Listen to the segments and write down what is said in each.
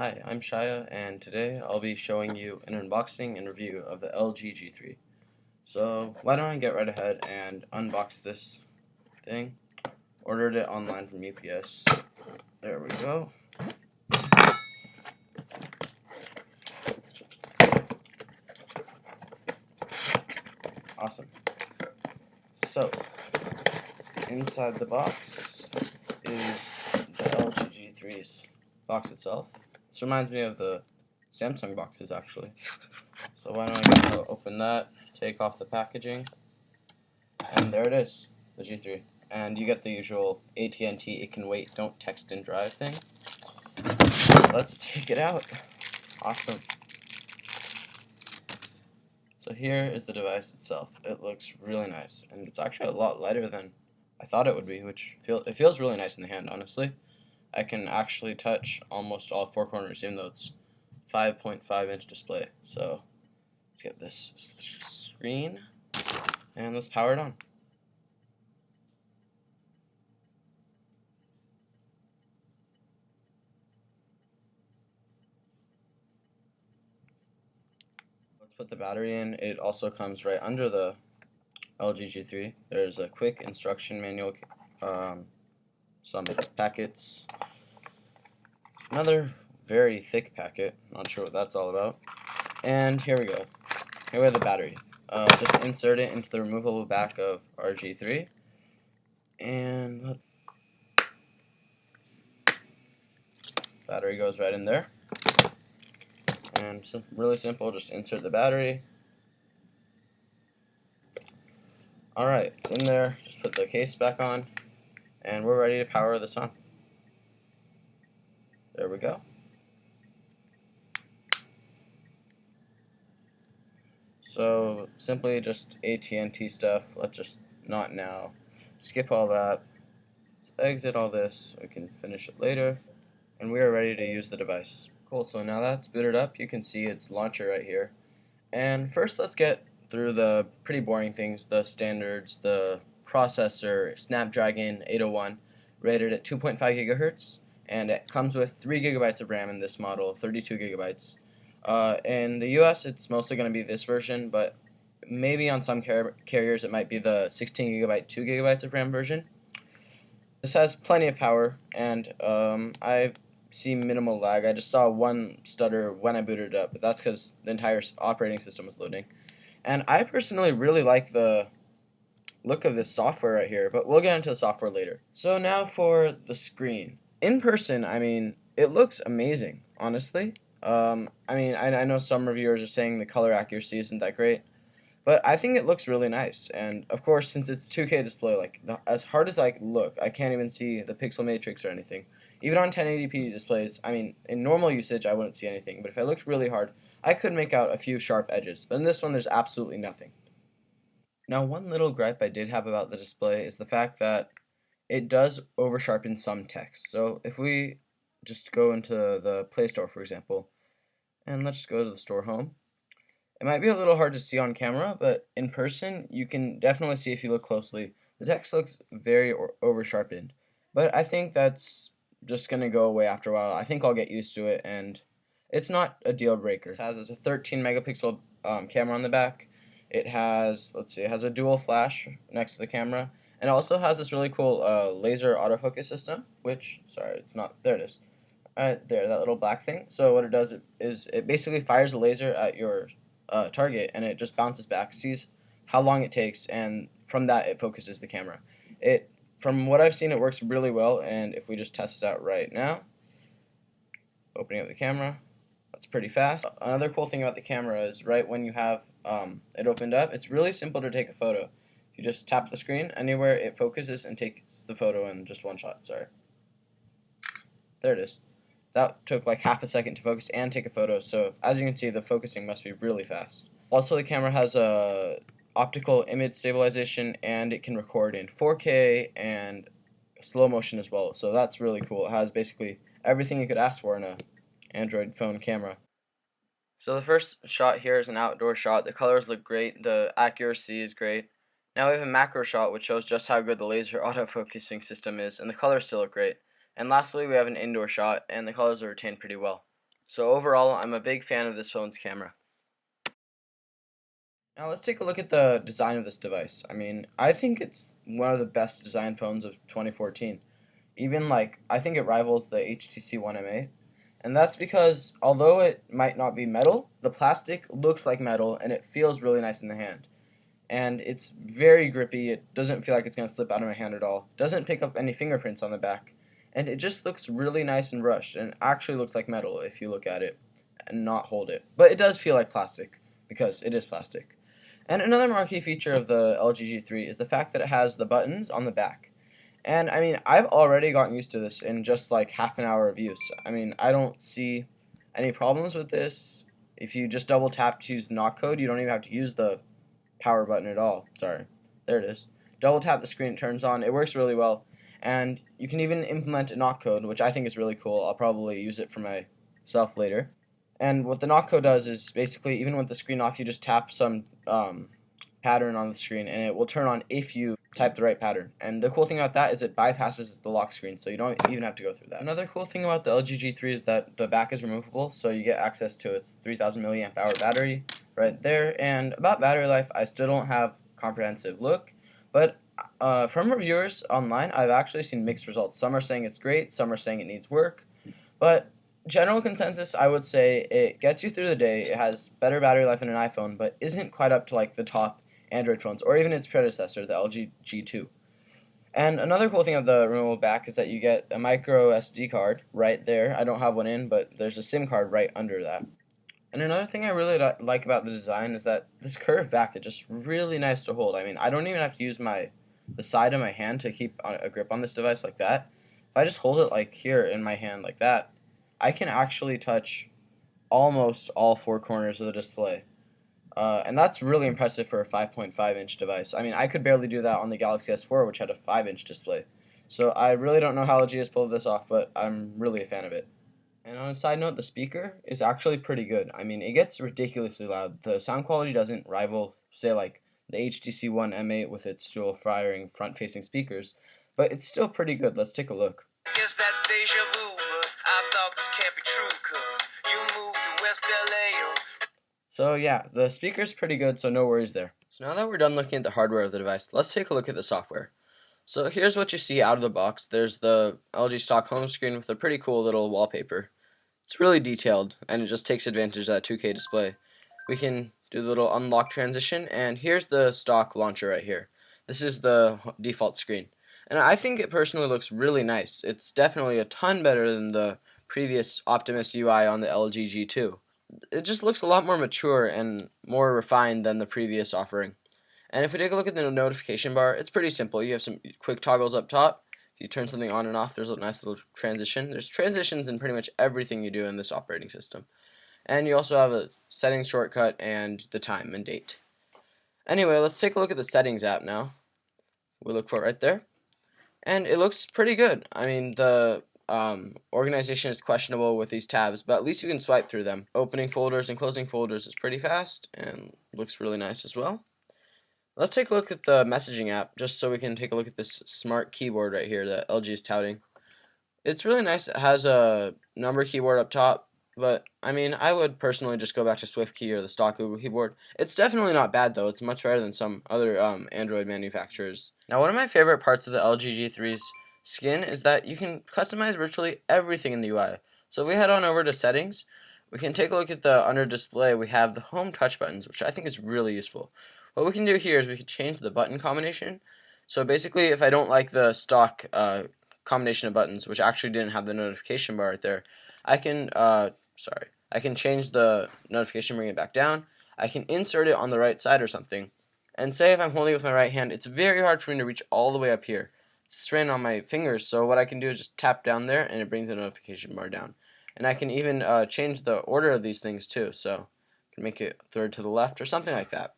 Hi, I'm Shia, and today I'll be showing you an unboxing and review of the LG G3. So why don't I get right ahead and unbox this thing. Ordered it online from UPS. There we go. Awesome. So, inside the box is the LG G3's box itself. This reminds me of the Samsung boxes actually. So why don't I go open that, take off the packaging, and there it is, the G3. And you get the usual AT&T it can wait, don't text and drive thing. Let's take it out. Awesome. So here is the device itself. It looks really nice, and it's actually a lot lighter than I thought it would be, it feels really nice in the hand, honestly. I can actually touch almost all four corners, even though it's 5.5-inch display. So let's get this screen, and let's power it on. Let's put the battery in. It also comes right under the LG G3. There's a quick instruction manual, some packets, another very thick packet, not sure what that's all about, and here we go. Here we have the battery. Just insert it into the removable back of our G3, and battery goes right in there. And really simple, just insert the battery. Alright, it's in there, just put the case back on, and we're ready to power this on. There we go. So simply just AT&T stuff. Let's just not now. Skip all that. Let's exit all this. We can finish it later. And we are ready to use the device. Cool, so now that's booted up, you can see its launcher right here. And first let's get through the pretty boring things, the standards, the processor, Snapdragon 801, rated at 2.5 gigahertz, and it comes with 3 gigabytes of RAM in this model, 32 gigabytes. In the US it's mostly going to be this version, but maybe on some carriers it might be the 16 gigabyte 2 gigabytes of RAM version. This has plenty of power, and I see minimal lag. I just saw one stutter when I booted it up, but that's because the entire operating system was loading. And I personally really like the look of this software right here, but we'll get into the software later. So now for the screen. In person, I mean, it looks amazing, honestly. I know some reviewers are saying the color accuracy isn't that great, but I think it looks really nice. And of course, since it's 2K display, like as hard as I look, I can't even see the pixel matrix or anything. Even on 1080p displays, I mean, in normal usage, I wouldn't see anything. But if I looked really hard, I could make out a few sharp edges. But in this one, there's absolutely nothing. Now, one little gripe I did have about the display is the fact that it does over sharpen some text. So if we just go into the Play Store, for example, and let's just go to the store home. It might be a little hard to see on camera, but in person, you can definitely see if you look closely. The text looks very over sharpened, but I think that's just going to go away after a while. I think I'll get used to it, and it's not a deal breaker. It has a 13 megapixel camera on the back. It has, let's see, it has a dual flash next to the camera, and it also has this really cool laser autofocus system, which, sorry, it's not, there it is. There, that little black thing. So what it does is it basically fires a laser at your target, and it just bounces back, sees how long it takes, and from that it focuses the camera. From what I've seen, it works really well, and if we just test it out right now, opening up the camera, that's pretty fast. Another cool thing about the camera is right when you have it opened up, it's really simple to take a photo. You just tap the screen anywhere, it focuses and takes the photo in just one shot. Sorry. There it is. That took like half a second to focus and take a photo, so as you can see, the focusing must be really fast. Also, the camera has a optical image stabilization, and it can record in 4K and slow motion as well, so that's really cool. It has basically everything you could ask for in a Android phone camera. So the first shot here is an outdoor shot. The colors look great, the accuracy is great. Now we have a macro shot, which shows just how good the laser autofocusing system is, and the colors still look great. And lastly, we have an indoor shot, and the colors are retained pretty well. So overall, I'm a big fan of this phone's camera. Now let's take a look at the design of this device. I mean, I think it's one of the best designed phones of 2014. Even like, I think it rivals the HTC One MA. And that's because although it might not be metal, the plastic looks like metal and it feels really nice in the hand. And it's very grippy. It doesn't feel like it's going to slip out of my hand at all. Doesn't pick up any fingerprints on the back. And it just looks really nice and brushed and actually looks like metal if you look at it and not hold it. But it does feel like plastic because it is plastic. And another marquee feature of the LG G3 is the fact that it has the buttons on the back. And I mean, I've already gotten used to this in just like half an hour of use. I mean, I don't see any problems with this. If you just double tap to use the knock code, you don't even have to use the power button at all. Sorry. There it is. Double tap the screen, it turns on. It works really well. And you can even implement a knock code, which I think is really cool. I'll probably use it for myself later. And what the knock code does is basically, even with the screen off, you just tap some pattern on the screen and it will turn on if you type the right pattern. And the cool thing about that is it bypasses the lock screen, so you don't even have to go through that. Another cool thing about the LG G3 is that the back is removable, so you get access to its 3000 milliamp hour battery right there. And about battery life, I still don't have comprehensive look, but from reviewers online, I've actually seen mixed results. Some are saying it's great, some are saying it needs work, but general consensus, I would say it gets you through the day. It has better battery life than an iPhone, but isn't quite up to like the top Android phones or even its predecessor, the LG G2. And another cool thing of the removable back is that you get a micro SD card right there. I don't have one in, but there's a SIM card right under that. And another thing I really like about the design is that this curved back is just really nice to hold. I mean, I don't even have to use the side of my hand to keep a grip on this device like that. If I just hold it like here in my hand like that, I can actually touch almost all four corners of the display. And that's really impressive for a 5.5-inch device. I mean, I could barely do that on the Galaxy S4, which had a 5-inch display. So I really don't know how LG has pulled this off, but I'm really a fan of it. And on a side note, the speaker is actually pretty good. I mean, it gets ridiculously loud. The sound quality doesn't rival, say, like the HTC One M8 with its dual firing front-facing speakers, but it's still pretty good. Let's take a look. Guess that's deja vu, but I thought this can't be true, 'cause you moved to West LA. So yeah, the speaker's pretty good, so no worries there. So now that we're done looking at the hardware of the device, let's take a look at the software. So here's what you see out of the box. There's the LG stock home screen with a pretty cool little wallpaper. It's really detailed, and it just takes advantage of that 2K display. We can do the little unlock transition, and here's the stock launcher right here. This is the default screen. And I think it personally looks really nice. It's definitely a ton better than the previous Optimus UI on the LG G2. It just looks a lot more mature and more refined than the previous offering. And if we take a look at the notification bar, it's pretty simple. You have some quick toggles up top. If you turn something on and off, there's a nice little transition. There's transitions in pretty much everything you do in this operating system. And you also have a settings shortcut and the time and date. Anyway, let's take a look at the settings app now. We'll look for it right there. And it looks pretty good. I mean, the organization is questionable with these tabs, but at least you can swipe through them. Opening folders and closing folders is pretty fast and looks really nice as well. Let's take a look at the messaging app just so we can take a look at this smart keyboard right here that LG is touting. It's really nice. It has a number keyboard up top, but I mean, I would personally just go back to SwiftKey or the stock Google keyboard. It's definitely not bad though. It's much better than some other Android manufacturers. Now, one of my favorite parts of the LG G3's skin is that you can customize virtually everything in the UI. So if we head on over to settings, we can take a look at the under display. We have the home touch buttons, which I think is really useful. What we can do here is we can change the button combination. So basically, if I don't like the stock combination of buttons, which actually didn't have the notification bar right there, I can I can change the notification, bring it back down. I can insert it on the right side or something. And say if I'm holding it with my right hand, it's very hard for me to reach all the way up here. It's strained on my fingers, so what I can do is just tap down there and it brings the notification bar down. And I can even change the order of these things too, so I can make it third to the left or something like that.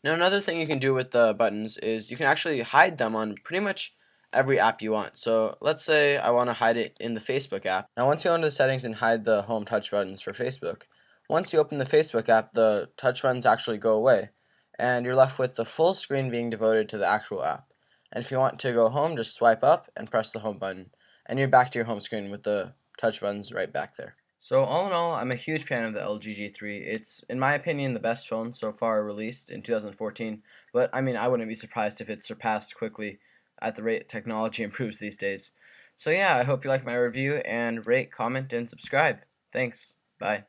Now another thing you can do with the buttons is you can actually hide them on pretty much every app you want. So let's say I want to hide it in the Facebook app. Now once you go into the settings and hide the home touch buttons for Facebook, once you open the Facebook app, the touch buttons actually go away and you're left with the full screen being devoted to the actual app. And if you want to go home, just swipe up and press the home button and you're back to your home screen with the touch buttons right back there. So all in all, I'm a huge fan of the LG G3. It's, in my opinion, the best phone so far released in 2014. But I mean, I wouldn't be surprised if it surpassed quickly at the rate technology improves these days. So yeah, I hope you like my review and rate, comment, and subscribe. Thanks. Bye.